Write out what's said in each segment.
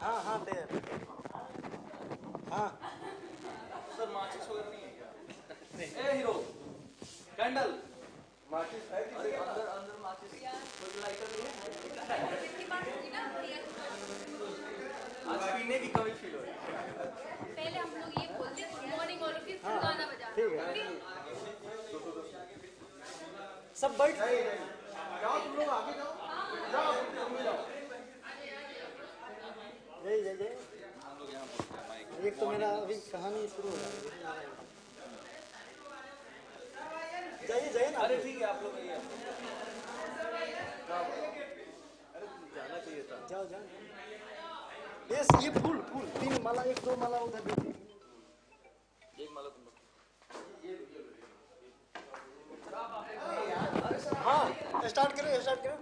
हाँ हाँ तैयार। हाँ सर माचिस वगैरह नहीं है क्या? ए हीरो कैंडल माचिस है किसी के अंदर? अंदर माचिस कोई लाइटर नहीं है? आज पीने की कमी फील हो रही है। पहले हम लोग ये बोलते गुड मॉर्निंग और फिर गाना बजा। ठीक है। सब बैठ जाओ तुम लोग आगे जाओ। जाओ तुम भी जाओ। जय जय जय। हम लोग यहाँ बोलते हैं माइक। एक तो मेरा अभी कहानी शुरू हो रहा है। जाइए जाइए ना। अरे ठीक है आप लोग आइए। अरे जाना चाहिए था। जाओ जाओ। ये फूल फूल 3 माला, 1-2 माला उधर दीजिए। एक माला तुम लोग। हाँ स्टार्ट करो स्टार्ट करो।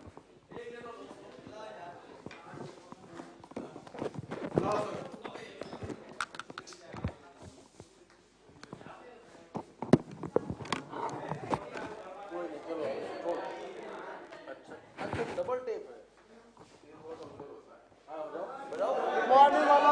अच्छा डबल टेप है। मॉर्निंग वाला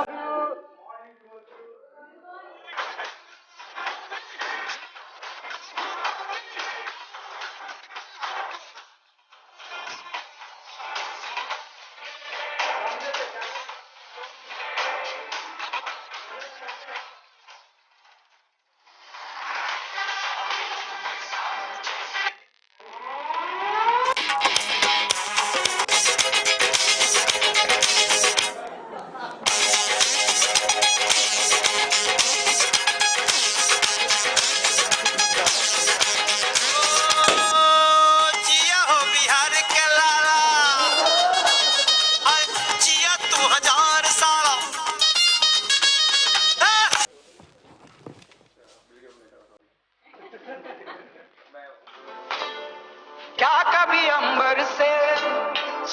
क्या कभी अंबर से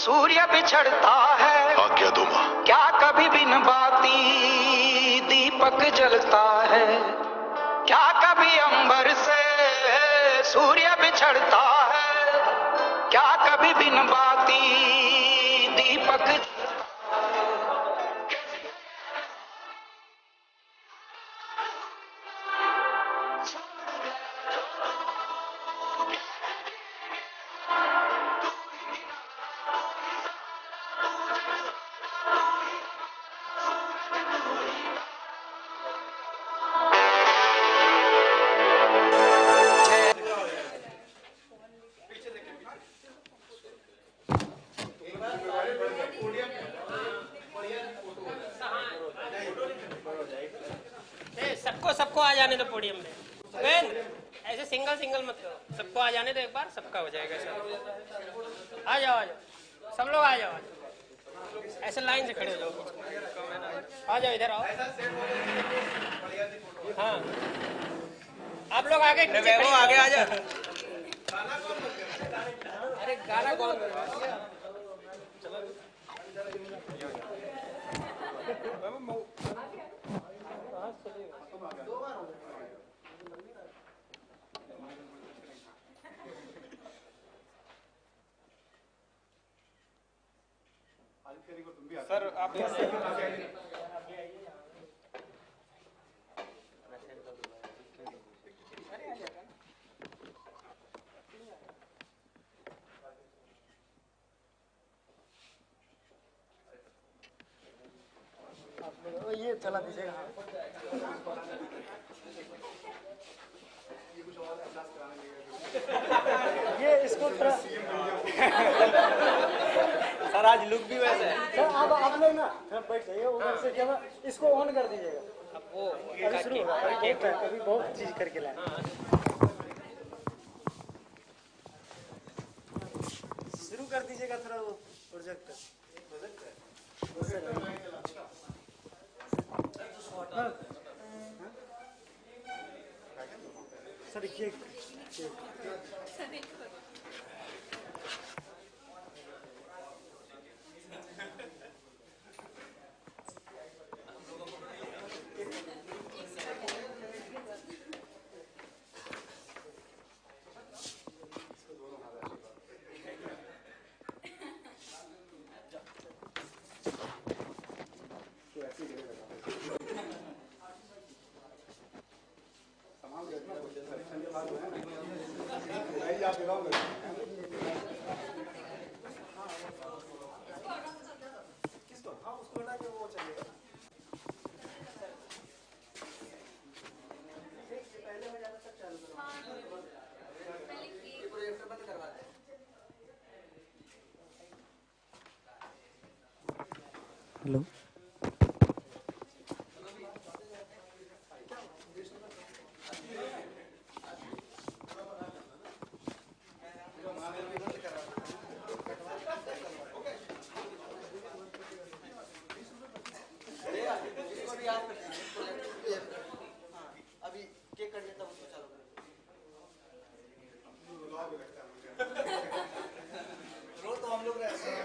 सूर्य बिछड़ता है? आज्ञा दो मां। क्या कभी बिन बाती दीपक जलता है? क्या कभी अंबर से सूर्य बिछड़ता है? क्या कभी बिन बाती दीपक सबको आ जाने दो पोडियम में। वेन ऐसे सिंगल सिंगल मत करो, सबको आ जाने दो एक बार, सबका हो जाएगा सब। आ जाओ सब लोग आ जाओ। ऐसे लाइन से खड़े हो जाओ। आ जाओ इधर आओ। हाँ आप लोग आगे आगे आ जाओ। अरे गाना कौन सर आप ये चला दीजिएगा। ये इसको थोड़ा सर आज लुक भी वैसा है। सर आप लोग ना थोड़ा बैठ जाइए उधर से, क्या इसको ऑन कर दीजिएगा। अब वो अभी शुरू होगा, अभी बहुत चीज करके लाए। शुरू कर दीजिएगा थोड़ा वो प्रोजेक्ट। Sir cake hello. अभी केक कट जाता उसको चालू करें। रो तो हम लोग रहते हैं।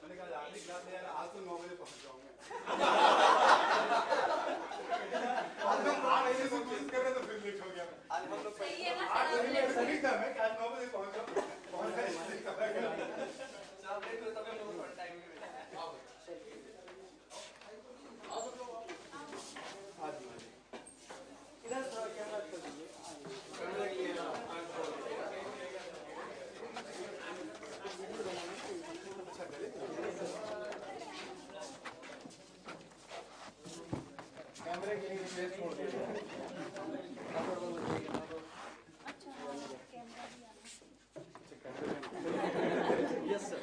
मैंने कहा आखिरी क्लास में यार आज तो 9 बजे पहुंच जाऊंगा। आज मैं 8 बजे से कोशिश कर रहे तो फिर लेट हो गया। आज हम लोग सही है ना, 8 बजे मैं सही था मैं आज 9 बजे पहुंच गया। पहुंच गए सब लेट हुए तब हम लोग थोड़ा टाइम मिला। इधर थोड़ा कैमरा कर दीजिए। कैमरे के लिए स्पेस छोड़ दीजिए। Yes sir.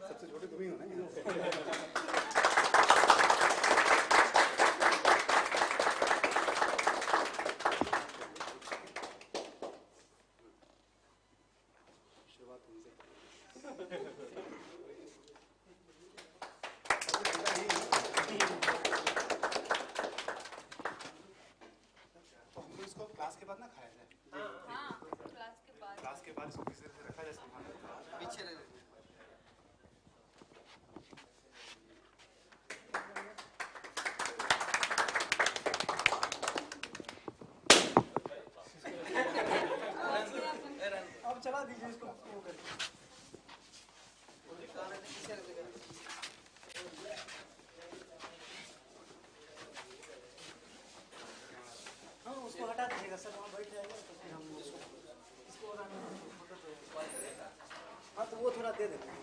सबसे छोटे तुम ही हो ना। शुरुआत तुमसे। तो हम लोग इसको क्लास के बाद ना खाया जाए। हाँ, क्लास के बाद। क्लास के बाद इसको किसी तरह से रखा जाए सामान। पीछे रह। अब चला दीजिए इसको वो करके। हाँ उसको हटा दीजिएगा सर, वहाँ बैठ जाएगा तो फिर हम इसको हाँ तो वो थोड़ा दे देते हैं।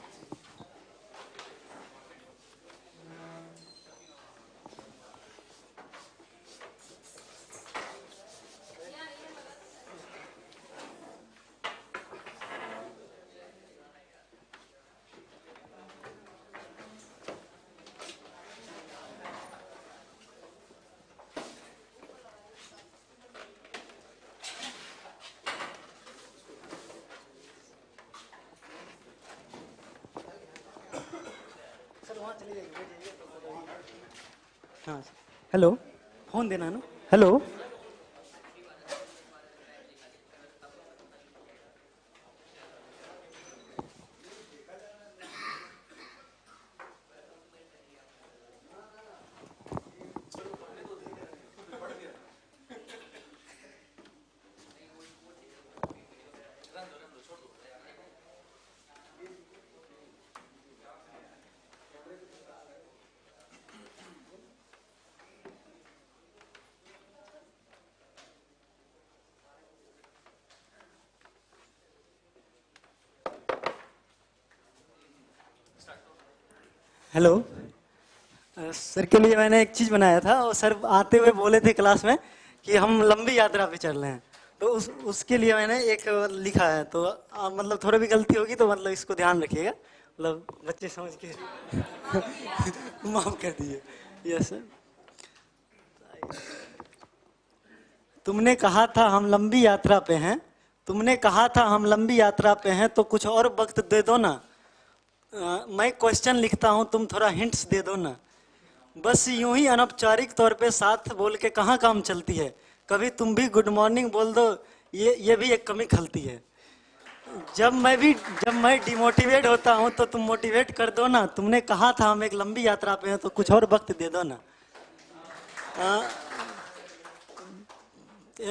सर वहाँ चले जाइए, बैठ जाइए। हाँ हेलो, फोन देना ना। हेलो हेलो सर के लिए मैंने एक चीज़ बनाया था और सर आते हुए बोले थे क्लास में कि हम लंबी यात्रा पे चल रहे हैं, तो उसके लिए मैंने एक लिखा है। तो मतलब थोड़ी भी गलती होगी तो मतलब इसको ध्यान रखिएगा, मतलब बच्चे समझ के माफ कर दीजिए। Yes sir. तुमने कहा था हम लंबी यात्रा पे हैं, तुमने कहा था हम लंबी यात्रा पे हैं, तो कुछ और वक्त दे दो ना। मैं क्वेश्चन लिखता हूँ, तुम थोड़ा हिंट्स दे दो ना। बस यूं ही अनौपचारिक तौर पे साथ बोल के कहाँ काम चलती है। कभी तुम भी गुड मॉर्निंग बोल दो, ये भी एक कमी खलती है। जब मैं डिमोटिवेट होता हूँ तो तुम मोटिवेट कर दो ना। तुमने कहा था हम एक लंबी यात्रा पे हैं, तो कुछ और वक्त दे दो ना।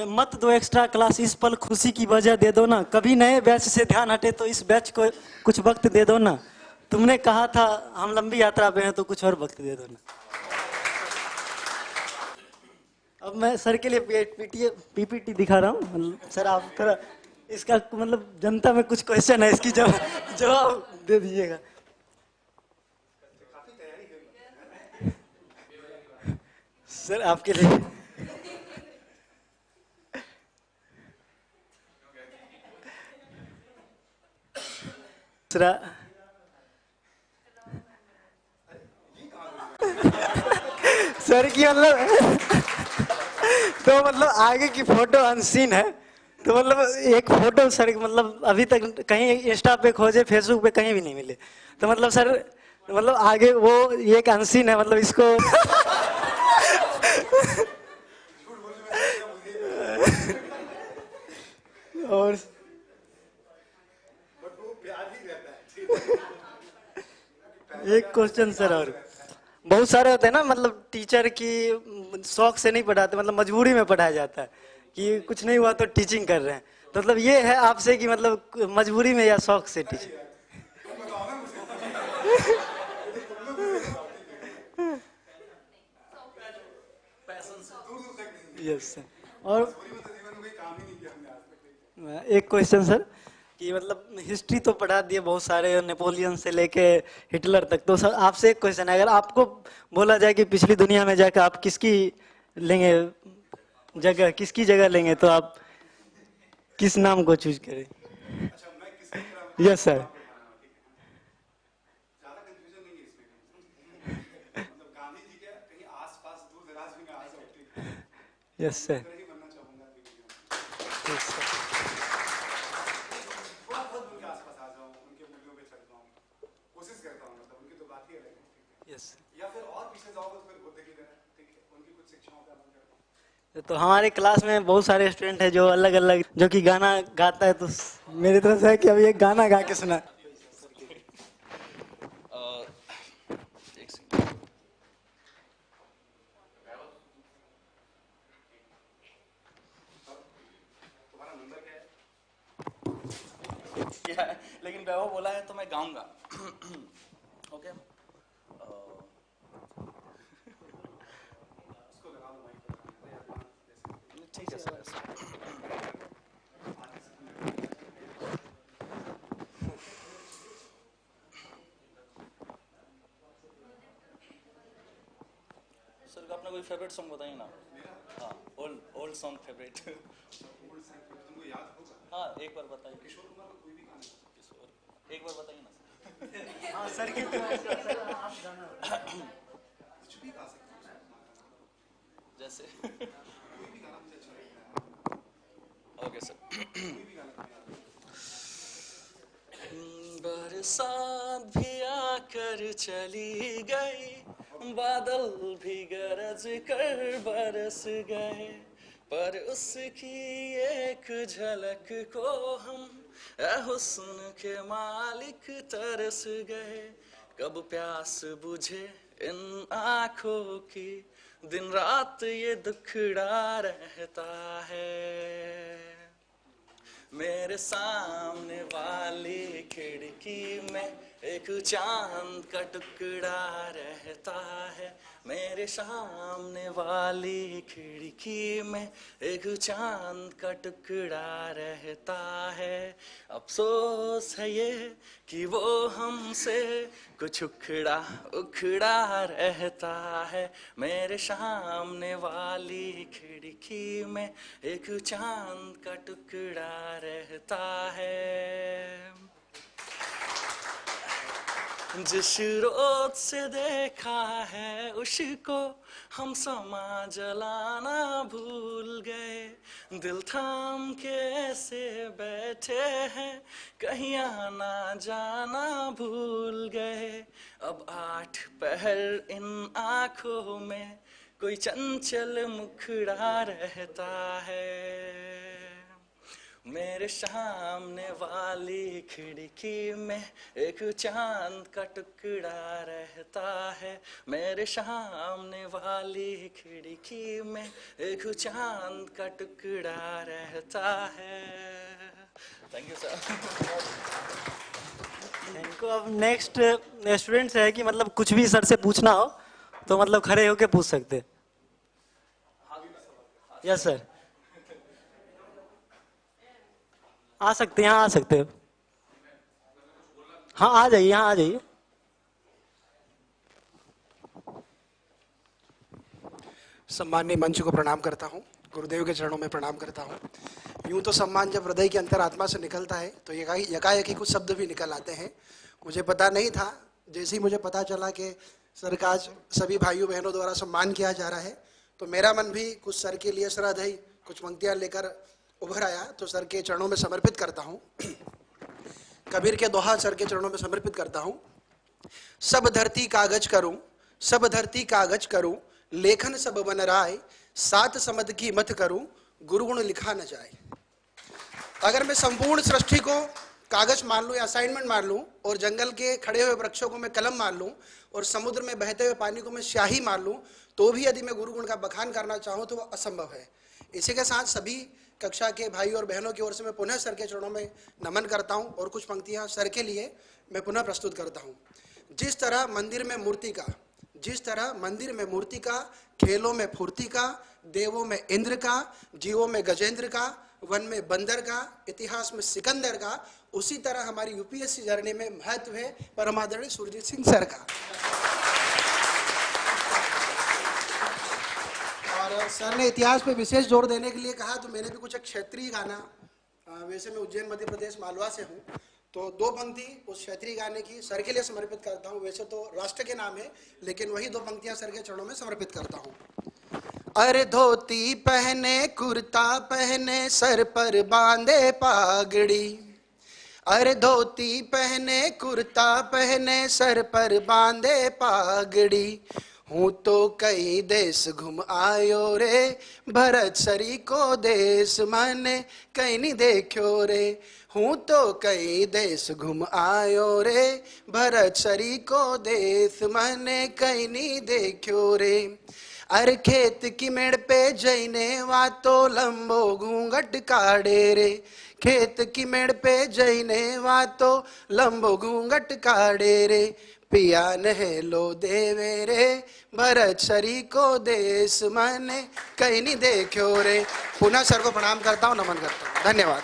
मत दो एक्स्ट्रा क्लास, इस पल खुशी की वजह दे दो ना। कभी नए बैच से ध्यान हटे तो इस बैच को कुछ वक्त दे दो ना। तुमने कहा था हम लंबी यात्रा पे हैं, तो कुछ और वक्त दे दो ना। अब मैं सर के लिए पीपीटी दिखा रहा हूँ। सर आप थोड़ा इसका मतलब जनता में कुछ क्वेश्चन है, इसकी जवाब दे दीजिएगा। सर आपके लिए दूसरा सर की मतलब तो मतलब आगे की फोटो अनसीन है। तो मतलब एक फोटो सर मतलब अभी तक कहीं इंस्टा पे खोजे, फेसबुक पे कहीं भी नहीं मिले। तो मतलब सर मतलब आगे वो ये एक अनसीन है, मतलब इसको और एक क्वेश्चन सर, और बहुत सारे होते हैं ना, मतलब टीचर की शौक से नहीं पढ़ाते, मतलब मजबूरी में पढ़ाया जाता है कि कुछ नहीं हुआ तो टीचिंग कर रहे हैं। तो मतलब ये है आपसे कि मतलब मजबूरी में या शौक से टीचिंग। Yes sir. और एक क्वेश्चन सर कि मतलब हिस्ट्री तो पढ़ा दिए बहुत सारे, नेपोलियन से लेके हिटलर तक। तो सर आपसे एक क्वेश्चन है, अगर आपको बोला जाए कि पिछली दुनिया में जाकर आप किसकी लेंगे जगह, किसकी जगह लेंगे, तो आप किस नाम को चूज करें? Yes sir. ज्यादा कंफ्यूजन नहीं है इसमें। मतलब गांधी जी के कहीं आसपास दूर दराज भी मैं आ जाऊं, ठीक है? Yes sir. ही बनना चाहूंगा यस सर। थोड़ा बहुत उनके आसपास आ जाऊं, उनके मूल्यों पे चल पाऊं, कोशिश करता हूं। मतलब उनकी तो बात ही अलग है। यस। या फिर और पीछे जाओगे तो फिर बुद्ध की तरह, ठीक है, उनकी कुछ शिक्षाओं पे अमल करता हूं। तो हमारे क्लास में बहुत सारे स्टूडेंट हैं जो अलग अलग, जो कि गाना गाता है। तो मेरी तरफ से है कि अभी एक गाना गा के सुना। एक सेकंड। तुम्हारा नंबर क्या है? क्या है? लेकिन वैभव बोला है तो मैं गाऊंगा। ओके। उसको लगा लो माइक। ठीक है सर। सर का अपना कोई फेवरेट सॉन्ग बताइए ना। हाँ, ओल्ड सॉन्ग फेवरेट। तुमको याद होगा? हाँ, एक बार बताइए। किशोर कुमार का कोई भी गाना। किशोर, एक बार बताइए ना सर। हाँ सर की कुछ भी गा सकते हो। जैसे कोई भी गाना मुझे अच्छा लगता है। Okay sir. कोई भी गाना तुम्हें याद हो। बरसात भी आकर चली गई, बादल भी गरज कर बरस गए, पर उसकी एक झलक को हम ए हुस्न के मालिक तरस गए। कब प्यास बुझे इन आँखों की, दिन रात ये दुखड़ा रहता है। मेरे सामने वाली खिड़की में एक चांद का टुकड़ा रहता है। मेरे सामने वाली खिड़की में एक चांद का टुकड़ा रहता है। अफसोस है ये कि वो हमसे कुछ उखड़ा उखड़ा रहता है। मेरे सामने वाली खिड़की में एक चांद का टुकड़ा रहता है। जिस रोज से देखा है उसको हम समा जलाना भूल गए। दिल थाम के ऐसे बैठे हैं, कहीं आना जाना भूल गए। अब 8 पहर इन आँखों में कोई चंचल मुखड़ा रहता है। मेरे सामने वाली खिड़की में एक चांद का टुकड़ा रहता है, मेरे सामने वाली खिड़की में एक चांद का टुकड़ा रहता है। Thank you sir. इनको अब नेक्स्ट स्टूडेंट्स है कि मतलब कुछ भी सर से पूछना हो तो मतलब खड़े होके पूछ सकते। यस सर, आ सकते हैं, यहाँ आ सकते हो। हाँ आ जाइए, यहाँ आ जाइए। सम्माननीय मंच को प्रणाम करता हूँ, गुरुदेव के चरणों में प्रणाम करता हूँ। यूं तो सम्मान जब हृदय की अंतरात्मा से निकलता है तो यकायकी कुछ शब्द भी निकल आते हैं। मुझे पता नहीं था, जैसे ही मुझे पता चला कि सर का आज सभी भाइयों बहनों द्वारा सम्मान किया जा रहा है तो मेरा मन भी कुछ सर के लिए श्रद्धाई कुछ पंक्तियाँ लेकर उभर आया, तो सर के चरणों में समर्पित करता हूँ। कबीर के दोहा सर के चरणों में समर्पित करता हूँ। सब धरती कागज करूं, सब धरती कागज करूं, लेखन सब बन राय, सात समद की मत करूं, गुरुगुण लिखा न जाए। अगर मैं संपूर्ण सृष्टि को कागज मान लूं या असाइनमेंट मान लूं और जंगल के खड़े हुए वृक्षों को मैं कलम मान लूं और समुद्र में बहते हुए पानी को मैं स्याही मान लूं, तो भी यदि मैं गुरुगुण का बखान करना चाहूं तो वह असंभव है। इसी के साथ सभी कक्षा के भाई और बहनों की ओर से मैं पुनः सर के चरणों में नमन करता हूं और कुछ पंक्तियां सर के लिए मैं पुनः प्रस्तुत करता हूं। जिस तरह मंदिर में मूर्ति का, जिस तरह मंदिर में मूर्ति का, खेलों में फुर्ती का, देवों में इंद्र का, जीवों में गजेंद्र का, वन में बंदर का, इतिहास में सिकंदर का, उसी तरह हमारी यूपीएससी जर्नी में महत्व है परमादरणीय सुरजीत सिंह सर का। और सर ने इतिहास पे विशेष जोर देने के लिए कहा तो मैंने भी कुछ एक क्षेत्रीय गाना, वैसे मैं उज्जैन मध्य प्रदेश मालवा से हूँ, तो दो पंक्ति उस क्षेत्रीय गाने की सर के लिए समर्पित करता हूँ। वैसे तो राष्ट्र के नाम है लेकिन वही दो पंक्तियां सर के चरणों में समर्पित करता हूँ। अरे धोती पहने कुर्ता पहने सर पर बांधे पागड़ी, अरे धोती पहने कुर्ता पहने सर पर बांधे पागड़ी, हूँ तो कई देश घूम आयो रे, भरत सरी को देश माने कहीं नहीं देखो रे, हूँ तो कई देश घूम आयो रे, भरत सरी को देश माने कहीं नहीं देखो रे। अरे खेत की मेड़ पे जईने वातो लंबो घूंघट काढ़े रे, खेत की मेड़ पे जईने वातो लंबो घूंघट काढ़े रे, पिया नहलो देवे रे, भरत सरी को देश माने कहीं नहीं देखो रे। पुनः सर को प्रणाम करता हूँ, नमन करता हूँ। धन्यवाद।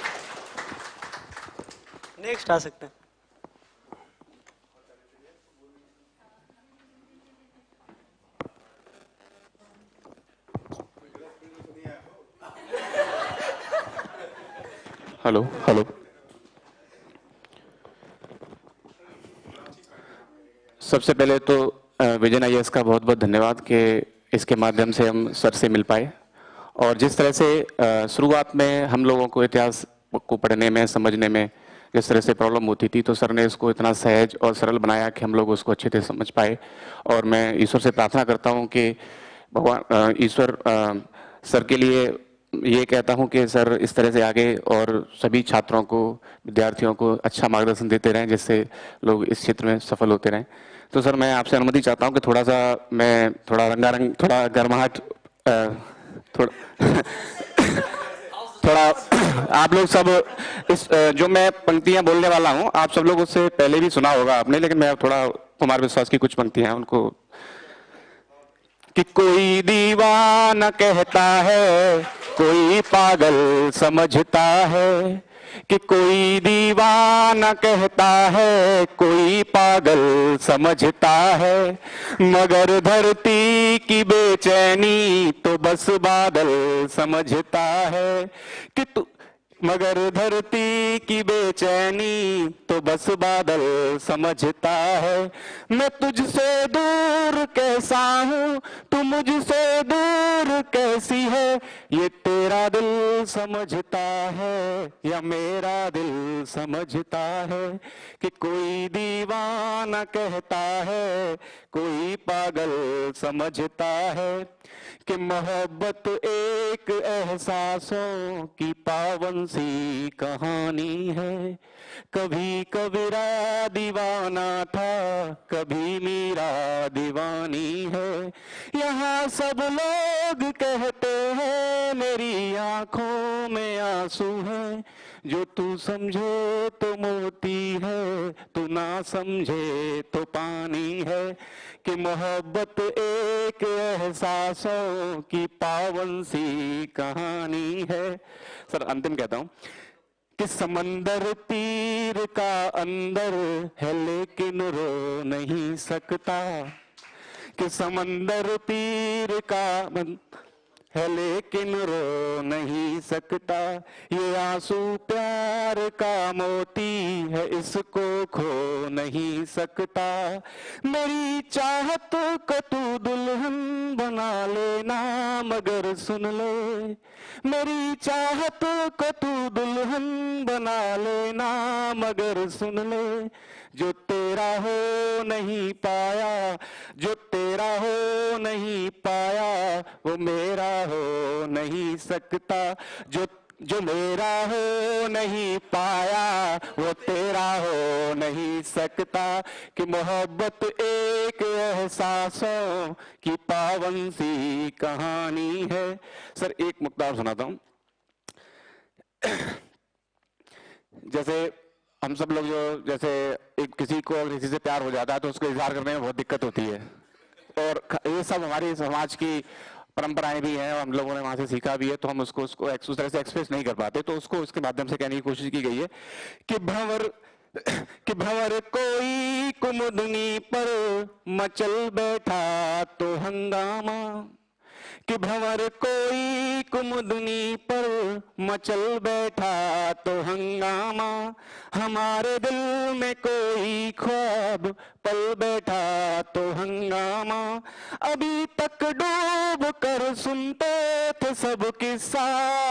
नेक्स्ट आ सकते हैं। हेलो हेलो, सबसे पहले तो विजन आईएएस का बहुत बहुत धन्यवाद कि इसके माध्यम से हम सर से मिल पाए। और जिस तरह से शुरुआत में हम लोगों को इतिहास को पढ़ने में समझने में जिस तरह से प्रॉब्लम होती थी, तो सर ने इसको इतना सहज और सरल बनाया कि हम लोग उसको अच्छे से समझ पाए। और मैं ईश्वर से प्रार्थना करता हूँ कि भगवान ईश्वर सर के लिए ये कहता हूँ कि सर इस तरह से आगे और सभी छात्रों को, विद्यार्थियों को अच्छा मार्गदर्शन देते रहें जिससे लोग इस क्षेत्र में सफल होते रहें। तो सर मैं आपसे अनुमति चाहता हूँ कि थोड़ा सा मैं थोड़ा रंगारंग, थोड़ा गर्माहट, थोड़ा आप लोग सब इस जो मैं पंक्तियां बोलने वाला हूँ आप सब लोग उससे पहले भी सुना होगा आपने, लेकिन मैं थोड़ा कुमार विश्वास की कुछ पंक्तियां उनको कि कोई दीवाना कहता है, कोई पागल समझता है, कि कोई दीवाना कहता है, कोई पागल समझता है, मगर धरती की बेचैनी तो बस बादल समझता है, कि तू मगर धरती की बेचैनी तो बस बादल समझता है। मैं तुझसे दूर कैसा हूँ, तू मुझसे दूर कैसी है, ये तेरा दिल समझता है या मेरा दिल समझता है, कि कोई दीवाना कहता है, कोई पागल समझता है, कि मोहब्बत एक एहसासों की पावन सी कहानी है। कभी कबीरा दीवाना था, कभी मीरा दीवानी है। यहाँ सब लोग कहते हैं मेरी आंखों में आंसू है। जो तू समझे तो मोती है, तू ना समझे तो पानी है। कि मोहब्बत एक एहसासों की पावन सी कहानी है। सर अंतिम कहता हूं कि समंदर तीर का अंदर है लेकिन रो नहीं सकता। कि समंदर तीर का है लेकिन रो नहीं सकता। ये आंसू प्यार का मोती है, इसको खो नहीं सकता। मेरी चाहत को तू दुल्हन बना लेना मगर सुन ले। मेरी चाहत को तू दुल्हन बना लेना मगर सुन ले। जो तेरा हो नहीं पाया, जो तेरा हो नहीं पाया, वो मेरा हो नहीं सकता। जो मेरा हो नहीं पाया, वो तेरा हो नहीं सकता। कि मोहब्बत एक एहसासों की पावन सी कहानी है। सर एक मुक्तार सुनाता हूं। जैसे हम सब लोग जो जैसे एक किसी को किसी से प्यार हो जाता है तो उसको इजहार करने में बहुत दिक्कत होती है, और ये सब हमारी समाज की परंपराएं भी हैं और हम लोगों ने वहां से सीखा भी है, तो हम उसको उस तरह से एक्सप्रेस नहीं कर पाते। तो उसको उसके माध्यम से कहने की कोशिश की गई है कि भंवर कोई कुमुदनी पर मचल बैठा तो हंगामा। कि भंवर कोई कुमुदनी पर मचल बैठा तो हंगामा। हमारे दिल में कोई ख्वाब पल बैठा तो हंगामा। अभी तक डूब कर सुनते थे सब किस्सा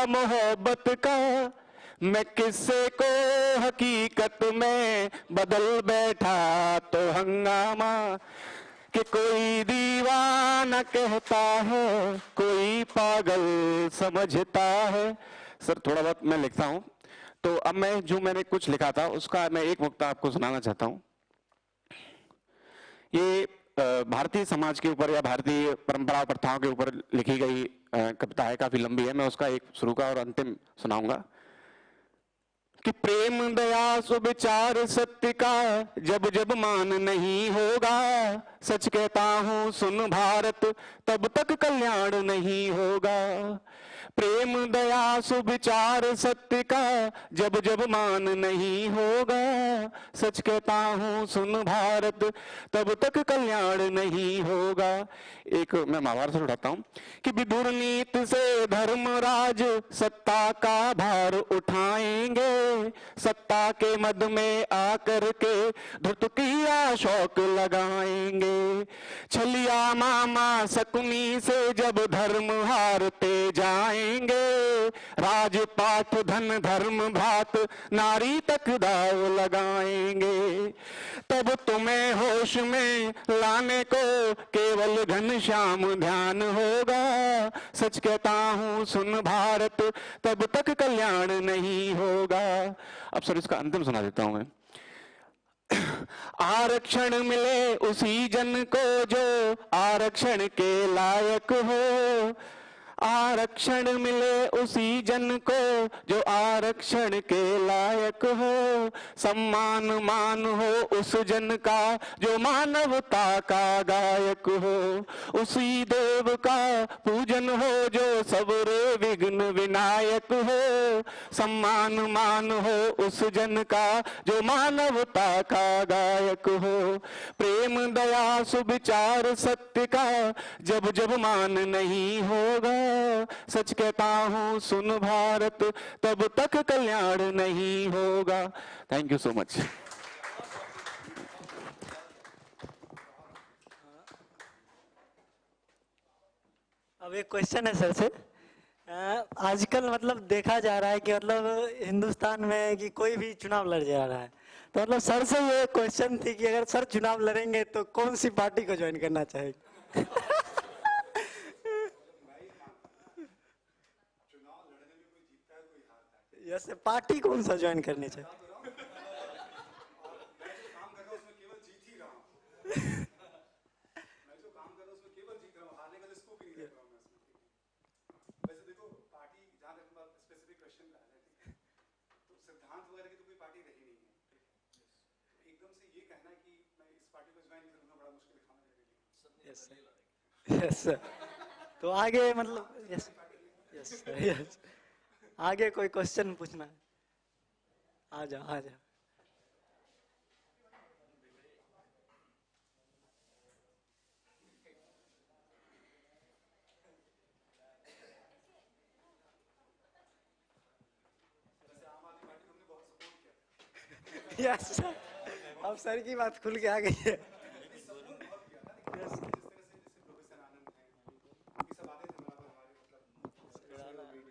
मोहब्बत का। मैं किस्से को हकीकत में बदल बैठा तो हंगामा। कि कोई दीवाना कहता है, कोई पागल समझता है। सर थोड़ा बहुत मैं लिखता हूं, तो अब मैंने कुछ लिखा था उसका मैं एक मुक्ता आपको सुनाना चाहता हूं। ये भारतीय समाज के ऊपर या भारतीय परंपरा प्रथाओं के ऊपर लिखी गई कविता है, काफी लंबी है। मैं उसका एक शुरू का और अंतिम सुनाऊंगा। कि प्रेम दया सुविचार सत्य का जब जब मान नहीं होगा। सच कहता हूं सुन भारत, तब तक कल्याण नहीं होगा। प्रेम दया सुविचार सत्य का जब जब मान नहीं होगा। सच कहता हूं सुन भारत, तब तक कल्याण नहीं होगा। एक मैं महाभारत से उठाता हूं कि विदुर नीति से धर्मराज सत्ता का भार उठाएंगे। सत्ता के मद में आकर के धृत की शौक लगाएंगे। छलिया मामा शकुनी से जब धर्म हारते जाएंगे। राजपाट धन धर्म भात नारी तक दाव लगाएंगे। तब तुम्हें होश में लाने को केवल घनश्याम ध्यान होगा। सच कहता हूं सुन भारत, तब तक कल्याण नहीं होगा। अब सर इसका अंतिम सुना देता हूं मैं। आरक्षण मिले उसी जन को जो आरक्षण के लायक हो। आरक्षण मिले उसी जन को जो आरक्षण के लायक हो। सम्मान मान हो उस जन का जो मानवता का गायक हो। उसी देव का पूजन हो जो सबरे विघ्न विनायक हो। सम्मान मान हो उस जन का जो मानवता का गायक हो। प्रेम दया सुविचार सत्य का जब जब मान नहीं होगा। सच कहता हूं सुन भारत, तब तक कल्याण नहीं होगा। Thank you so much. अब एक क्वेश्चन है सर से। आजकल मतलब देखा जा रहा है कि मतलब हिंदुस्तान में कि कोई भी चुनाव लड़ जा रहा है, तो मतलब सर से ये क्वेश्चन थी कि अगर सर चुनाव लड़ेंगे तो कौन सी पार्टी को ज्वाइन करना चाहेंगे? यस पार्टी कौन सा ज्वाइन करनी चाहिए? मैं जो काम कर रहा हूँ उसमें केवल जीत ही रहा हूँ। मैं जो काम कर रहा हूँ उसमें केवल जीत रहा हूँ, हारने का स्कोप ही नहीं रख रहा हूँ मैं उसमें। वैसे देखो पार्टी, जहाँ तक स्पेसिफिक क्वेश्चन का है, ठीक है, तो सिद्धांत वगैरह की तो कोई पार्टी रही नहीं है। तो एकदम से ये कहना कि मैं इस पार्टी को ज्वाइन करूंगा बड़ा मुश्किल काम है मेरे लिए। Yes yes sir. तो आगे मतलब यस यस यस, आगे कोई क्वेश्चन पूछना है? आ जाओ आ जाओ। जैसे आम आदमी पार्टी को हमने बहुत सपोर्ट किया, यस सर, अब सर की बात खुल के आ गई है। सपोर्ट बहुत किया था, लेकिन जिस तरह से जैसे प्रोफेसर आनंद हैं, ये सब आते थे बराबर हमारे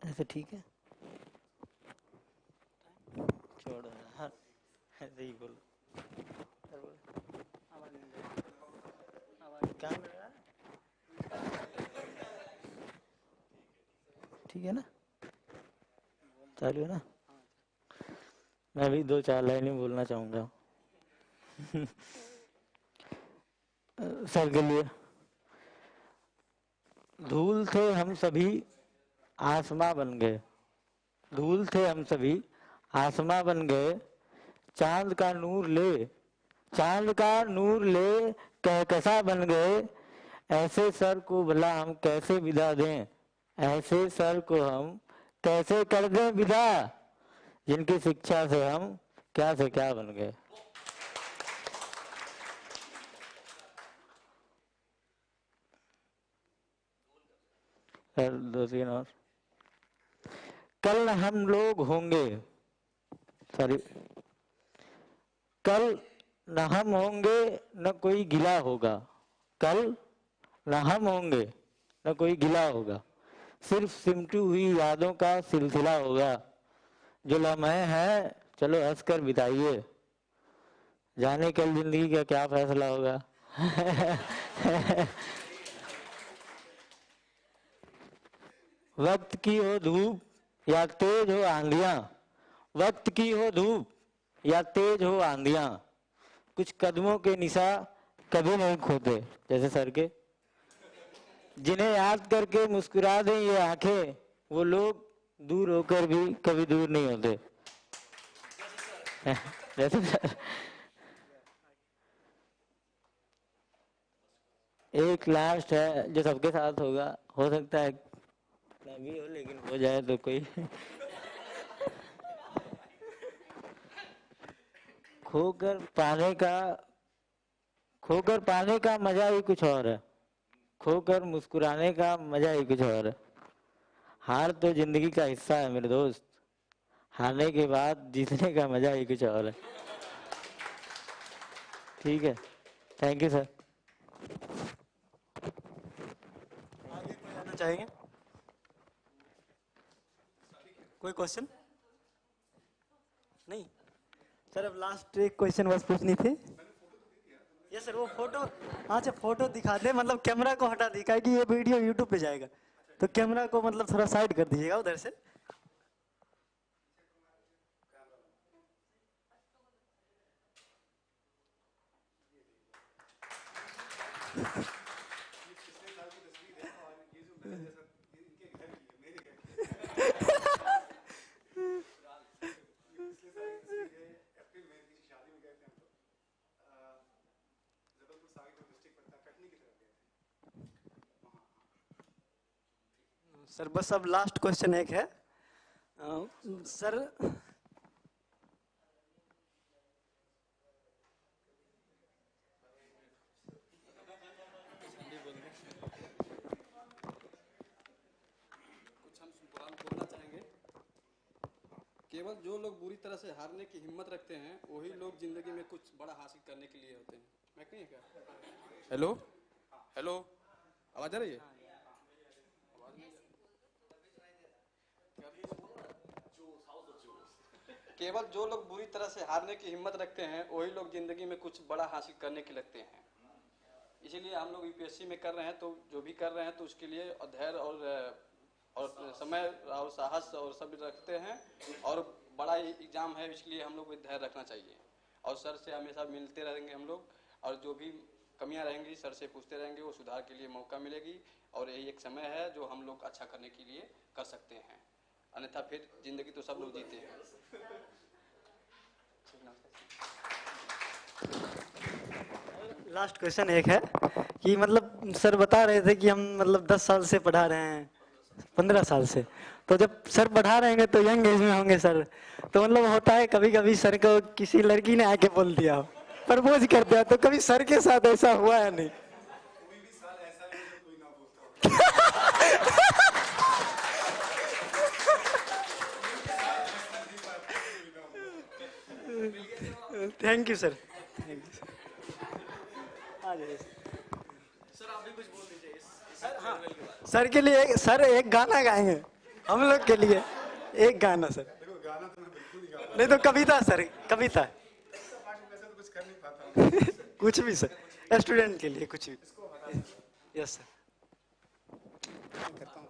ऐसे ठीक है, छोड़ो हाँ, ऐसे ही बोलो। सर बोलो, आवाज नहीं दे रही। आवाज क्या मिल रहा है? ठीक है ना, चालू है ना? मैं भी 2-4 लाइनें बोलना चाहूँगा सर के लिए। धूल थे हम सभी आसमां बन गए, धूल थे हम सभी आसमां बन गए, चांद का नूर ले, चांद का नूर ले कहकशा बन गए, ऐसे सर को भला हम कैसे विदा दें, ऐसे सर को हम कैसे कर दें विदा, जिनकी शिक्षा से हम क्या से क्या बन गए। सर 2-3 और। कल हम लोग होंगे, सॉरी, कल न हम होंगे न कोई गिला होगा, कल न हम होंगे न कोई गिला होगा, सिर्फ सिमटी हुई यादों का सिलसिला होगा, जो लम्हे हैं चलो हंस कर बिताइए, जाने कल जिंदगी का क्या फैसला होगा वक्त की हो धूप या तेज हो आंधियां, वक्त की हो धूप या तेज हो आंधियां, कुछ कदमों के निशा कभी नहीं खोते, जैसे सर के, जिन्हें याद करके मुस्कुरा दें ये आंखें, वो लोग दूर होकर भी कभी दूर नहीं होते जैसे सर। एक लास्ट है जो सबके साथ होगा, हो सकता है ना भी हो लेकिन हो जाए तो कोई खोकर पाने का मजा ही कुछ और है, खोकर मुस्कुराने का मजा ही कुछ और है, हार तो जिंदगी का हिस्सा है मेरे दोस्त, हारने के बाद जीतने का मजा ही कुछ और है। ठीक है, थैंक यू सर। आगे कोई आना चाहेंगे? कोई क्वेश्चन नहीं? सर अब लास्ट एक क्वेश्चन बस पूछनी थी। ये सर वो फोटो, अच्छा फोटो दिखा दे, मतलब कैमरा को हटा दी, क्या कि ये वीडियो यूट्यूब पे जाएगा, तो कैमरा को मतलब थोड़ा साइड कर दीजिएगा उधर से। पिछले साल की तस्वीर है और ये जो मैं जैसा इनके घर की है, मेरे घर की पिछले साल की तस्वीर है, अप्रैल में किसी शादी में गए थे हम लोग, जबलपुर से आगे कोई डिस्ट्रिक्ट पड़ता है, कटनी की तरफ गए थे वहाँ। सर बस अब लास्ट क्वेश्चन एक है सर, कुछ हम बोलना चाहेंगे। केवल जो लोग बुरी तरह से हारने की हिम्मत रखते हैं वही लोग जिंदगी में कुछ बड़ा हासिल करने के लिए होते हैं। मैं कहीं क्या? हेलो हेलो, आवाज आ रही है? केवल जो लोग बुरी तरह से हारने की हिम्मत रखते हैं वही लोग जिंदगी में कुछ बड़ा हासिल करने के लगते हैं। इसीलिए हम लोग यूपीएससी में कर रहे हैं, तो जो भी कर रहे हैं तो उसके लिए धैर्य और समय और साहस और सब रखते हैं, और बड़ा एग्जाम है इसलिए हम लोग को धैर्य रखना चाहिए। और सर से हमेशा मिलते रहेंगे हम लोग, और जो भी कमियां रहेंगी सर से पूछते रहेंगे, वो सुधार के लिए मौका मिलेगी। और यही एक समय है जो हम लोग अच्छा करने के लिए कर सकते हैं, अन्यथा फिर जिंदगी तो सब लोग जीते हैं। लास्ट क्वेश्चन एक है कि मतलब सर बता रहे थे कि हम मतलब 10 साल से पढ़ा रहे हैं, 15 साल से, तो जब सर पढ़ा रहेंगे तो यंग एज में होंगे सर, तो मतलब होता है कभी कभी सर को किसी लड़की ने आके बोल दिया हो, प्रपोज कर दिया, तो कभी सर के साथ ऐसा हुआ है नहीं? कोई भी साल ऐसा नहीं जब कोई ना बोलता हो। Thank you sir, thank you sir. आ जाइए सर, आप भी कुछ बोल दीजिए सर। हाँ, सर के लिए सर एक गाना गाएंगे हम लोग के लिए, एक गाना सर। देखो गाना तो मैं बिल्कुल नहीं गाता, नहीं तो कविता सर, कविता। वैसे तो कुछ कर नहीं पाता हूँ। कुछ भी सर, स्टूडेंट के लिए कुछ भी। Yes sir. करता हूँ।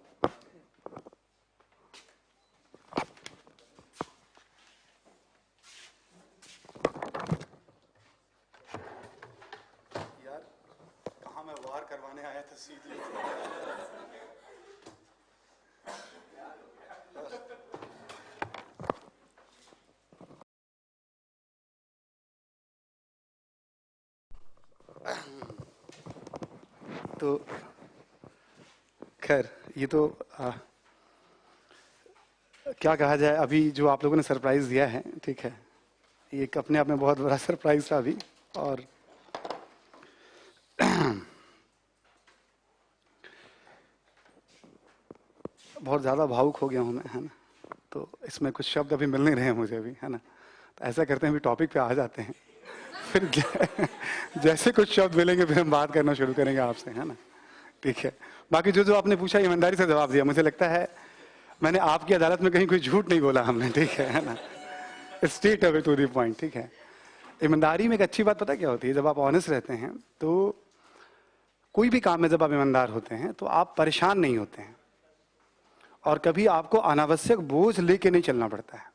यार कहाँ मैं वार करवाने आया था सीधी। तो खैर ये तो क्या कहा जाए, अभी जो आप लोगों ने सरप्राइज दिया है, ठीक है, ये एक अपने आप में बहुत बड़ा सरप्राइज था अभी। और बहुत ज़्यादा भावुक हो गया हूँ मैं, है ना, तो इसमें कुछ शब्द अभी मिल नहीं रहे हैं मुझे अभी, है ना। तो ऐसा करते हैं अभी टॉपिक पे आ जाते हैं, फिर जैसे कुछ शब्द मिलेंगे फिर हम बात करना शुरू करेंगे आपसे, है ना, ठीक है। बाकी जो जो आपने पूछा ईमानदारी से जवाब दिया, मुझे लगता है मैंने आपकी अदालत में कहीं कोई झूठ नहीं बोला हमने, ठीक है ना। Straight away to the point, ठीक है। ईमानदारी में एक अच्छी बात पता क्या होती है, जब आप ऑनेस्ट रहते हैं तो कोई भी काम में जब आप ईमानदार होते हैं तो आप परेशान नहीं होते हैं, और कभी आपको अनावश्यक बोझ लेके नहीं चलना पड़ता है।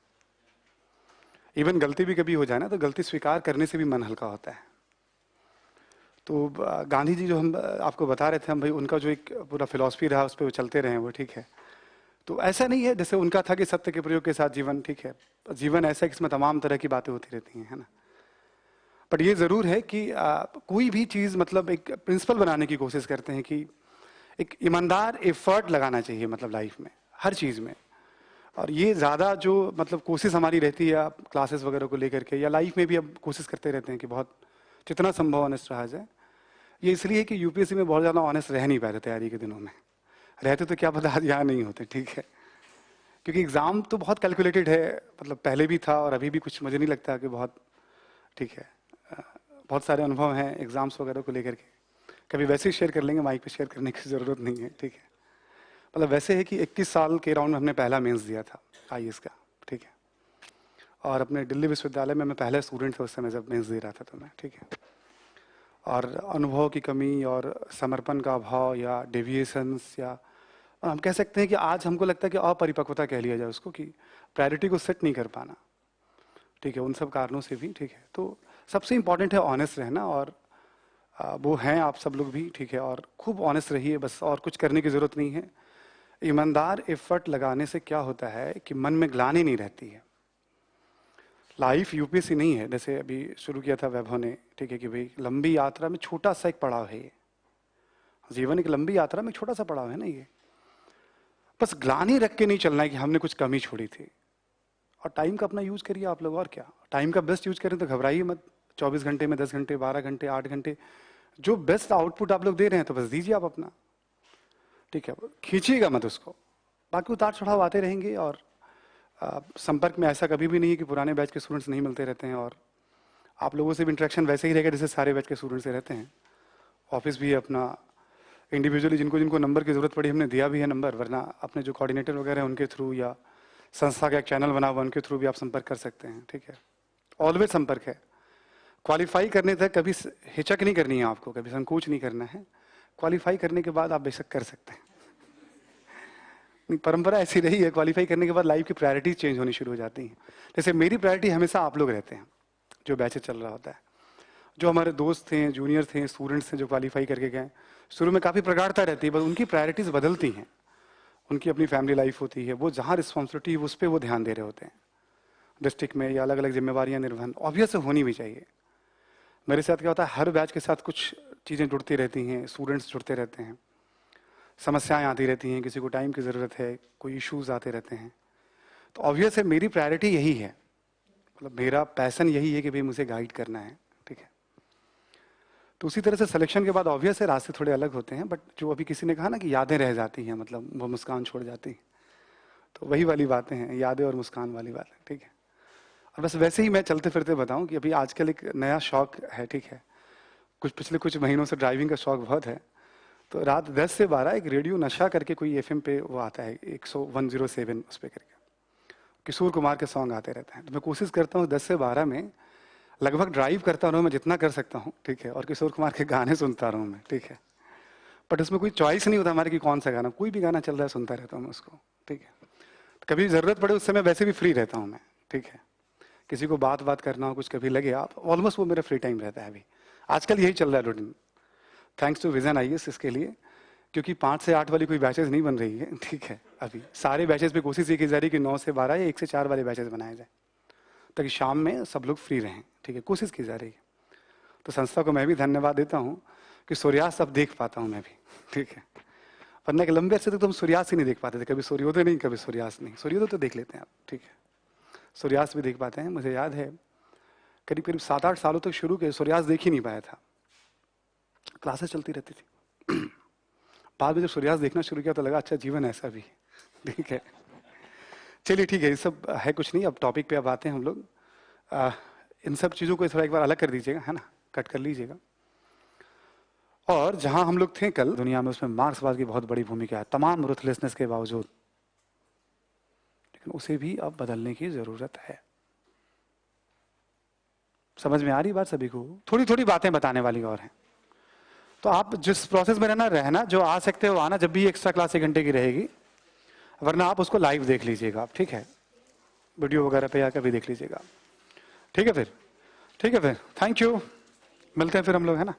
इवन गलती भी कभी हो जाए ना, तो गलती स्वीकार करने से भी मन हल्का होता है। तो गांधी जी जो हम आपको बता रहे थे हम भाई, उनका जो एक पूरा फिलॉसफी रहा उस पर वो चलते रहे वो, ठीक है। तो ऐसा नहीं है जैसे उनका था कि सत्य के प्रयोग के साथ जीवन, ठीक है, जीवन ऐसा है कि इसमें तमाम तरह की बातें होती रहती हैं, है ना। बट ये जरूर है कि कोई भी चीज मतलब एक प्रिंसिपल बनाने की कोशिश करते हैं कि एक ईमानदार एफर्ट लगाना चाहिए, मतलब लाइफ में हर चीज में। और ये ज्यादा जो मतलब कोशिश हमारी रहती है क्लासेस वगैरह को लेकर के, या लाइफ में भी अब कोशिश करते रहते हैं कि बहुत जितना संभव ऑनेस्ट रहा जाए। ये इसलिए कि यूपीएससी में बहुत ज्यादा ऑनेस्ट रह नहीं पाते तैयारी के दिनों में, रहते तो क्या पता आज यहाँ नहीं होते, ठीक है। क्योंकि एग्जाम तो बहुत कैलकुलेटेड है, मतलब पहले भी था और अभी भी कुछ मुझे नहीं लगता कि बहुत, ठीक है। बहुत सारे अनुभव हैं एग्जाम्स वगैरह को लेकर के, कभी वैसे ही शेयर कर लेंगे, माइक पे शेयर करने की जरूरत नहीं है, ठीक है। मतलब वैसे है कि 21 साल के राउंड में हमने पहला मेंस दिया था आईएएस का, ठीक है। और अपने दिल्ली विश्वविद्यालय में मैं पहला स्टूडेंट था उस समय जब मेंस दे रहा था, तो मैं, ठीक है। और अनुभव की कमी और समर्पण का अभाव या डेविएशंस, या हम कह सकते हैं कि आज हमको लगता है कि अपरिपक्वता कह लिया जाए उसको, कि प्रायोरिटी को सेट नहीं कर पाना, ठीक है, उन सब कारणों से भी, ठीक है। तो सबसे इम्पॉर्टेंट है ऑनेस्ट रहना, और वो हैं आप सब लोग भी, ठीक है। और खूब ऑनेस्ट रहिए बस, और कुछ करने की ज़रूरत नहीं है। ईमानदार एफर्ट लगाने से क्या होता है कि मन में ग्लानि नहीं रहती है। लाइफ यूपीएससी नहीं है, जैसे अभी शुरू किया था वैभव ने, ठीक है, कि भाई लंबी यात्रा में छोटा सा एक पड़ाव है ये, जीवन एक लंबी यात्रा में छोटा सा पड़ाव है ना ये। बस ग्लानि रख के नहीं चलना है कि हमने कुछ कमी छोड़ी थी। और टाइम का अपना यूज करिए आप लोग, और क्या, टाइम का बेस्ट यूज करें तो घबराइए मत। 24 घंटे में 10 घंटे, 12 घंटे, 8 घंटे, जो बेस्ट आउटपुट आप लोग दे रहे हैं तो बस दीजिए आप अपना, ठीक है। खींचिएगा मत उसको, बाकी उतार चढ़ाव आते रहेंगे। और संपर्क में ऐसा कभी भी नहीं है कि पुराने बैच के स्टूडेंट्स नहीं मिलते रहते हैं, और आप लोगों से भी इंटरेक्शन वैसे ही रहेगा जैसे सारे बैच के स्टूडेंट्स से रहते हैं। ऑफिस भी है अपना, इंडिविजुअली जिनको जिनको नंबर की जरूरत पड़ी हमने दिया भी है नंबर, वरना अपने जो कोऑर्डिनेटर वगैरह हैं उनके थ्रू, या संस्था का एक चैनल बना हुआ उनके थ्रू भी आप संपर्क कर सकते हैं, ठीक है। ऑलवेज संपर्क है, क्वालिफाई करने तक कभी हिचक नहीं करनी है आपको, कभी संकोच नहीं करना है। क्वालिफाई करने के बाद आप बेशक कर सकते हैं। परंपरा ऐसी रही है, क्वालिफाई करने के बाद लाइफ की प्रायोरिटीज चेंज होनी शुरू हो जाती हैं। जैसे मेरी प्रायोरिटी हमेशा आप लोग रहते हैं, जो बैच चल रहा होता है, जो हमारे दोस्त थे, जूनियर थे, स्टूडेंट्स थे जो क्वालिफाई करके गए। शुरू में काफ़ी प्रगाढ़ता रहती है, बस उनकी प्रायोरिटीज बदलती हैं, उनकी अपनी फैमिली लाइफ होती है, वो जहाँ रिस्पॉन्सिबिलिटी है उस पर वो ध्यान दे रहे होते हैं। डिस्ट्रिक्ट में या अलग अलग जिम्मेवारियाँ निर्वहन ऑब्वियस होनी भी चाहिए। मेरे साथ क्या होता है, हर बैच के साथ कुछ चीज़ें जुड़ती रहती हैं, स्टूडेंट्स जुड़ते रहते हैं, समस्याएं आती रहती हैं, किसी को टाइम की ज़रूरत है, कोई इश्यूज आते रहते हैं। तो ऑब्वियस है मेरी प्रायोरिटी यही है, मतलब मेरा पैशन यही है कि भाई मुझे गाइड करना है, ठीक है। तो उसी तरह से सिलेक्शन के बाद ऑब्वियस है रास्ते थोड़े अलग होते हैं, बट जो अभी किसी ने कहा ना कि यादें रह जाती हैं, मतलब वो मुस्कान छोड़ जाती हैं, तो वही वाली बातें हैं, यादें और मुस्कान वाली बातें, ठीक है। और बस वैसे ही मैं चलते फिरते बताऊं कि अभी आजकल एक नया शौक है, ठीक है, पिछले कुछ महीनों से ड्राइविंग का शौक बहुत है। तो रात 10 से 12 एक रेडियो नशा करके कोई FM पे वो आता है 107 उस पर करके किशोर कुमार के सॉन्ग आते रहते हैं। तो मैं कोशिश करता हूँ 10 से 12 में लगभग ड्राइव करता रहूँ मैं जितना कर सकता हूँ, ठीक है, और किशोर कुमार के गाने सुनता रहूँ मैं, ठीक है। बट उसमें कोई चॉइस नहीं होता हमारे कि कौन सा गाना, कोई भी गाना चल रहा है सुनता रहता हूँ मैं उसको, ठीक है। तो कभी ज़रूरत पड़े उस समय वैसे भी फ्री रहता हूँ मैं, ठीक है। किसी को बात करना हो, कुछ कभी लगे आप, ऑलमोस्ट वो मेरा फ्री टाइम रहता है। अभी आजकल यही चल रहा है routine, thanks to vision IAS इसके लिए, क्योंकि 5 से 8 वाली कोई बैचेज नहीं बन रही है, ठीक है। अभी सारे बैचेज पे कोशिश ये की जा रही है कि 9 से 12 या 1 से 4 वाले बैचेज बनाए जाए, ताकि शाम में सब लोग फ्री रहें, ठीक है, कोशिश की जा रही है। तो संस्था को मैं भी धन्यवाद देता हूँ कि सूर्यास्त अब देख पाता हूँ मैं भी, ठीक है। वरना के लंबे अर्से तक तो हम सूर्यास्त ही नहीं देख पाते थे, कभी सूर्योदय नहीं, कभी सूर्यास्त नहीं। सूर्योदय तो देख लेते हैं आप, ठीक है, सूर्यास्त भी देख पाते हैं। मुझे याद है करीब करीब 7-8 सालों तक शुरू के सूर्यास्त देख ही नहीं पाया था, क्लासेस चलती रहती थी। बाद में जब सूर्यास्त देखना शुरू किया तो लगा अच्छा जीवन ऐसा भी है, ठीक है। चलिए ठीक है, ये सब है कुछ नहीं, अब टॉपिक पे अब आते हैं हम लोग। इन सब चीज़ों को थोड़ा एक बार अलग कर दीजिएगा, है ना, कट कर लीजिएगा। और जहां हम लोग थे कल दुनिया में, उसमें मार्क्सवाद की बहुत बड़ी भूमिका है, तमाम रुथलेसनेस के बावजूद, लेकिन उसे भी अब बदलने की जरूरत है। समझ में आ रही बात सभी को? थोड़ी थोड़ी बातें बताने वाली और हैं। तो आप जिस प्रोसेस में रहना, जो आ सकते हो आना, जब भी एक्स्ट्रा क्लास 1 घंटे की रहेगी, वरना आप उसको लाइव देख लीजिएगा आप, ठीक है, वीडियो वगैरह पे या कभी देख लीजिएगा, ठीक है। फिर ठीक है, फिर थैंक यू, मिलते हैं फिर हम लोग, है ना।